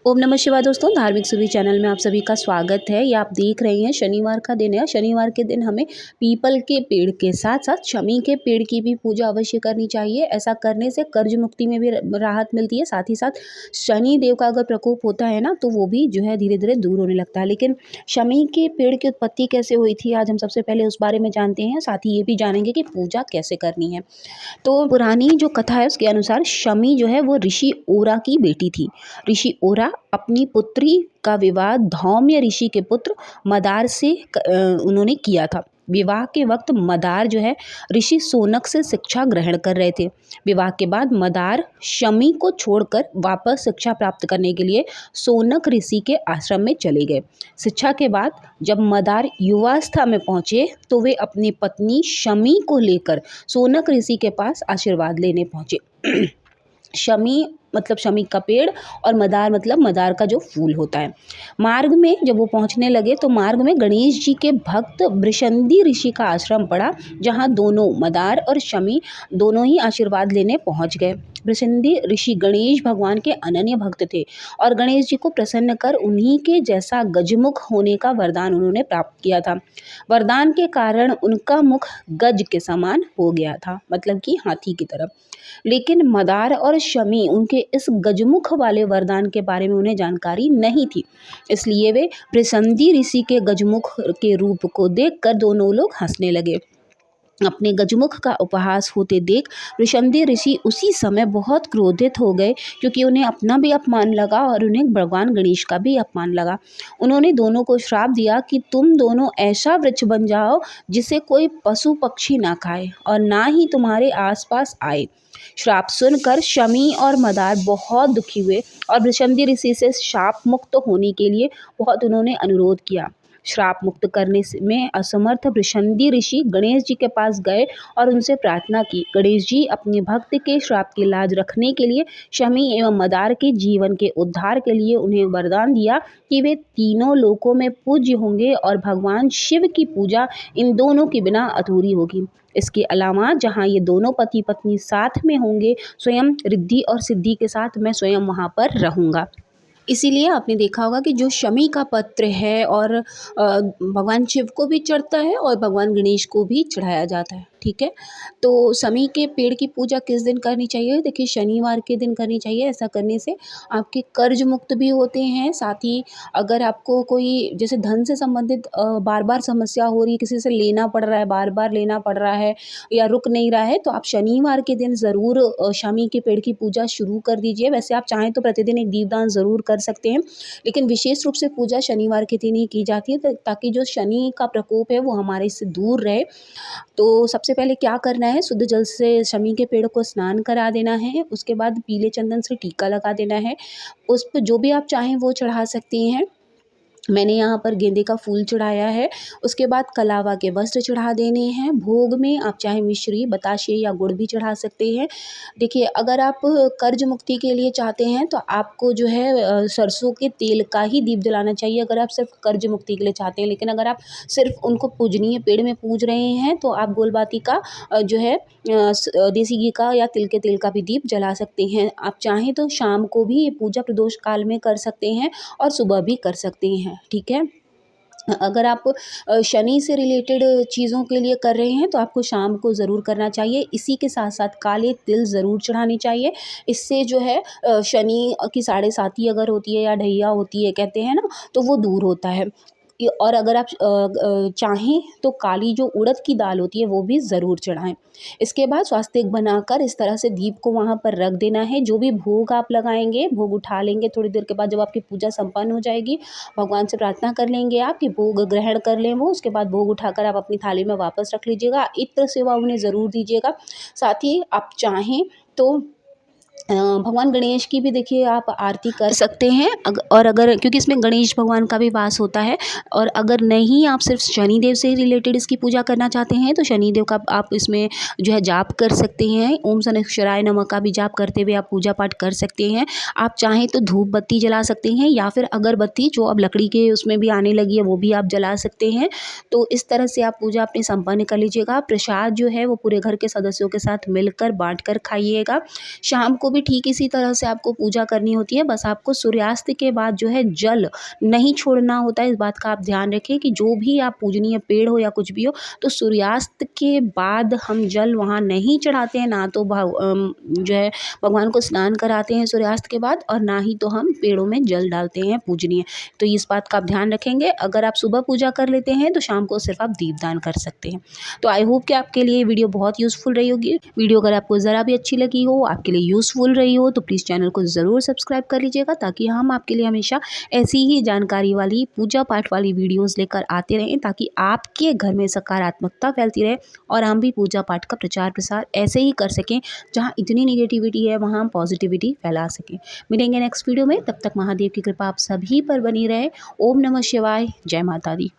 ओम नमः शिवाय दोस्तों, धार्मिक सुधि चैनल में आप सभी का स्वागत है। ये आप देख रहे हैं शनिवार का दिन है। शनिवार के दिन हमें पीपल के पेड़ के साथ साथ शमी के पेड़ की भी पूजा अवश्य करनी चाहिए। ऐसा करने से कर्ज मुक्ति में भी राहत मिलती है। साथ ही साथ शनि देव का अगर प्रकोप होता है ना, तो वो भी जो है धीरे धीरे दूर होने लगता है। लेकिन शमी के पेड़ की उत्पत्ति कैसे हुई थी, आज हम सबसे पहले उस बारे में जानते हैं। साथ ही ये भी जानेंगे कि पूजा कैसे करनी है। तो पुरानी जो कथा है उसके अनुसार शमी जो है वो ऋषि ओरा की बेटी थी। ऋषि ओरा अपनी पुत्री का विवाह धौम्य ऋषि के पुत्र मदार से उन्होंने किया था। विवाह के वक्त मदार जो है ऋषि सोनक से शिक्षा ग्रहण कर रहे थे। विवाह के बाद मदार शमी को छोड़कर वापस शिक्षा प्राप्त करने के लिए सोनक ऋषि के आश्रम में चले गए। शिक्षा के बाद जब मदार युवावस्था में पहुंचे तो वे अपनी पत्नी शमी को लेकर सोनक ऋषि के पास आशीर्वाद लेने पहुंचे। शमी मतलब शमी का पेड़ और मदार मतलब मदार का जो फूल होता है। मार्ग में जब वो पहुंचने लगे तो मार्ग में गणेश जी के भक्त वृषंदी ऋषि का आश्रम पड़ा, जहां दोनों मदार और शमी दोनों ही आशीर्वाद लेने पहुंच गए। वृषंदी ऋषि गणेश भगवान के अनन्य भक्त थे और गणेश जी को प्रसन्न कर उन्हीं के जैसा गजमुख होने का वरदान उन्होंने प्राप्त किया था। वरदान के कारण उनका मुख गज के समान हो गया था, मतलब कि हाथी की तरफ। लेकिन मदार और शमी उनके इस गजमुख वाले वरदान के बारे में उन्हें जानकारी नहीं थी, इसलिए वे वृषंदी ऋषि के गजमुख के रूप को देखकर दोनों लोग हंसने लगे। अपने गजमुख का उपहास होते देख वृषंदी ऋषि उसी समय बहुत क्रोधित हो गए, क्योंकि उन्हें अपना भी अपमान लगा और उन्हें भगवान गणेश का भी अपमान लगा। उन्होंने दोनों को श्राप दिया कि तुम दोनों ऐसा वृक्ष बन जाओ जिसे कोई पशु पक्षी ना खाए और ना ही तुम्हारे आसपास आए। श्राप सुनकर शमी और मदार बहुत दुखी हुए और वृषंदी ऋषि से शाप मुक्त होने के लिए बहुत उन्होंने अनुरोध किया। श्राप मुक्त करने में असमर्थ वृषंदी ऋषि गणेश जी के पास गए और उनसे प्रार्थना की। गणेश जी अपने भक्त के श्राप की लाज रखने के लिए शमी एवं मदार के जीवन के उद्धार के लिए उन्हें वरदान दिया कि वे तीनों लोकों में पूज्य होंगे और भगवान शिव की पूजा इन दोनों के बिना अधूरी होगी। इसके अलावा जहाँ ये दोनों पति पत्नी साथ में होंगे, स्वयं रिद्धि और सिद्धि के साथ मैं स्वयं वहाँ पर रहूँगा। इसीलिए आपने देखा होगा कि जो शमी का पत्र है और भगवान शिव को भी चढ़ता है और भगवान गणेश को भी चढ़ाया जाता है। ठीक है, तो शमी के पेड़ की पूजा किस दिन करनी चाहिए? देखिए, शनिवार के दिन करनी चाहिए। ऐसा करने से आपके कर्ज मुक्त भी होते हैं। साथ ही अगर आपको कोई जैसे धन से संबंधित बार बार समस्या हो रही है, किसी से लेना पड़ रहा है, बार बार लेना पड़ रहा है या रुक नहीं रहा है, तो आप शनिवार के दिन ज़रूर शमी के पेड़ की पूजा शुरू कर दीजिए। वैसे आप चाहें तो प्रतिदिन एक दीपदान ज़रूर कर सकते हैं, लेकिन विशेष रूप से पूजा शनिवार के दिन ही की जाती है, ताकि जो शनि का प्रकोप है वो हमारे से दूर रहे। तो सबसे पहले क्या करना है, शुद्ध जल से शमी के पेड़ को स्नान करा देना है। उसके बाद पीले चंदन से टीका लगा देना है। उस पर जो भी आप चाहें वो चढ़ा सकती हैं। मैंने यहाँ पर गेंदे का फूल चढ़ाया है। उसके बाद कलावा के वस्त्र चढ़ा देने हैं। भोग में आप चाहे मिश्री, बताशे या गुड़ भी चढ़ा सकते हैं। देखिए, अगर आप कर्ज मुक्ति के लिए चाहते हैं तो आपको जो है सरसों के तेल का ही दीप जलाना चाहिए, अगर आप सिर्फ कर्ज मुक्ति के लिए चाहते हैं। लेकिन अगर आप सिर्फ उनको पूजनीय पेड़ में पूज रहे हैं तो आप गोलबाती का जो है देसी घी का या तिल के तेल का भी दीप जला सकते हैं। आप चाहें तो शाम को भी ये पूजा प्रदोष काल में कर सकते हैं और सुबह भी कर सकते हैं। ठीक है, अगर आप शनि से रिलेटेड चीज़ों के लिए कर रहे हैं तो आपको शाम को ज़रूर करना चाहिए। इसी के साथ साथ काले तिल ज़रूर चढ़ाने चाहिए। इससे जो है शनि की साढ़े साती अगर होती है या ढैया होती है कहते हैं ना, तो वो दूर होता है। और अगर आप चाहें तो काली जो उड़द की दाल होती है वो भी ज़रूर चढ़ाएं। इसके बाद स्वास्तिक बनाकर इस तरह से दीप को वहाँ पर रख देना है। जो भी भोग आप लगाएंगे, भोग उठा लेंगे थोड़ी देर के बाद, जब आपकी पूजा संपन्न हो जाएगी, भगवान से प्रार्थना कर लेंगे आप कि भोग ग्रहण कर लें वो। उसके बाद भोग उठाकर आप अपनी थाली में वापस रख लीजिएगा। इत्र सेवा उन्हें ज़रूर दीजिएगा। साथ ही आप चाहें तो भगवान गणेश की भी देखिए आप आरती कर सकते हैं। और अगर, क्योंकि इसमें गणेश भगवान का भी वास होता है, और अगर नहीं आप सिर्फ शनिदेव से रिलेटेड इसकी पूजा करना चाहते हैं तो शनिदेव का आप इसमें जो है जाप कर सकते हैं। ओम शनिश्चराय नमः का भी जाप करते हुए आप पूजा पाठ कर सकते हैं। आप चाहें तो धूप बत्ती जला सकते हैं या फिर अगरबत्ती जो अब लकड़ी के उसमें भी आने लगी है वो भी आप जला सकते हैं। तो इस तरह से आप पूजा अपनी संपन्न कर लीजिएगा। प्रसाद जो है वो पूरे घर के सदस्यों के साथ मिलकर बांट कर खाइएगा। शाम को भी ठीक इसी तरह से आपको पूजा करनी होती है। बस आपको सूर्यास्त के बाद जो है जल नहीं छोड़ना होता है। इस बात का आप ध्यान रखें कि जो भी आप पूजनीय पेड़ हो या कुछ भी हो, तो सूर्यास्त के बाद हम जल वहाँ नहीं चढ़ाते हैं, ना तो जो है भगवान को स्नान कराते हैं सूर्यास्त के बाद, और ना ही तो हम पेड़ों में जल डालते हैं पूजनीय। तो इस बात का आप ध्यान रखेंगे। अगर आप सुबह पूजा कर लेते हैं तो शाम को सिर्फ आप दीपदान कर सकते हैं। तो आई होप कि आपके लिए ये वीडियो बहुत यूज़फुल रही होगी। वीडियो अगर आपको ज़रा भी अच्छी लगी हो, आपके लिए यूज़फुल रही हो, तो प्लीज़ चैनल को ज़रूर सब्सक्राइब कर लीजिएगा, ताकि हम आपके लिए हमेशा ऐसी ही जानकारी वाली पूजा पाठ वाली वीडियोज़ लेकर आते रहें, ताकि आपके घर में सकारात्मकता फैलती रहे और हम भी पूजा पाठ का प्रचार प्रसार ऐसे ही कर सकें, जहाँ इतनी निगेटिविटी है वहाँ हम पॉजिटिविटी फैला सकें। मिलेंगे नेक्स्ट वीडियो में, तब तक महादेव की कृपा आप सभी पर बनी रहे। ओम नमः शिवाय, जय माता दी।